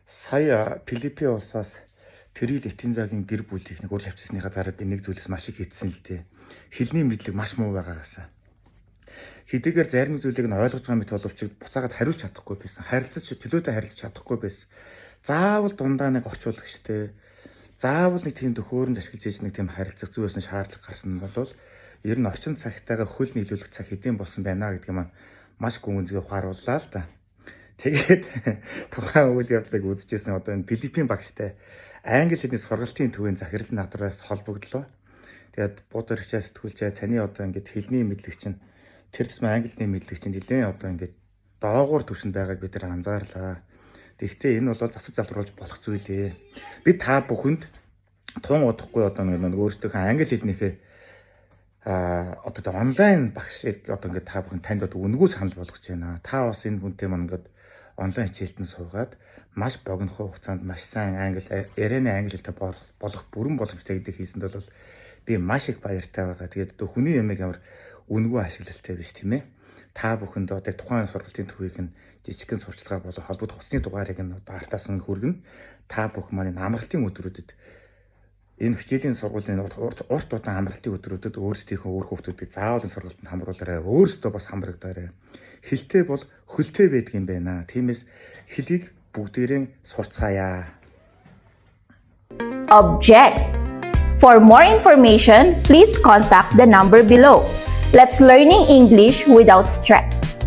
Сая Филиппин улсаас Тэрил Этинзагийн гэр бүлийг нэг үйл явцсныхаа дараа би нэг зүйлээс маш их хэдсэн л дээ. Хэлний мэдлэг маш муу байгаагаас. Хэдийгээр зарим зүйлийг нь ойлгож байгаа мэт боловч буцаагаад хариулж чадахгүй байсан. Харилцаж чөлөөтэй харилцаж чадахгүй байсан. Заавал дундаа нэг орчуулагчтэй, заавал нэг тийм төхөөрөмж ашиглаж ийж нэг тийм харилцах зүйсэн шаардлага гарсан бол ер нь орчин цагтайгаа хөл нийлүүлэх цаг хэдийн болсон байна гэдгийг маань маш гүнзгий ухаарууллаа л да. Тэгээд тухайн үйл явдлыг үзчихсэн одоо энэ Филиппин багштай англи хэлний сургалтын төвийн захирал надраас холбогдлоо. Тэгээд буудар хичээл сэтгүүлчээ таны одоо ингээд хэлний мэдлэг чинь тэр тусмаа англи хэлний мэдлэг чинь нэлээд одоо ингээд доогуур түвшинд байгааг бид нар анзаарлаа. Тэгэхдээ энэ бол засаж залруулж болох зүйл ээ. Би та бүхэнд тун удахгүй одоо нэг өөрсдийнхөө англи хэлнийхээ одоо онлайн багшийг одоо ингээд та бүхэн танд одоо үнгүү санал болгож байна. Та бас энэ хүнтэй маань ингээд онлайн хичээлд нь суугаад маш богино хугацаанд маш сайн ярианы англи хэлтэй болох бүрэн боломжтой гэдэг хийсэнд бол би маш их баяртай байгаа. Тэгээд одоо хүний ямиг ямар үнгүү ашиглалтай биш тийм ээ. Та бүхэнд одоо тухайн сургалтын төвийг нь жижигхэн сурчлагаар болон холбогдох утасны дугаарыг нь одоо артаас нь хүргэн та бүхэн маань амралтын өдрүүдэд энэ хичээлийн сургуулийн урт удаан амралтын өдрүүдэд өөрсдийнхөө өөр хүүхдүүдийг заавал энэ сургалтанд хамруулаарай. Өөрсдөө бас хамрагдаарай. Хэлтэй бол хөлтэй байдаг юм байна. Тиймээс хэлийг бүгдээрээ сурцгаая. Object. For more information, please contact the number below. Let's learning English without stress.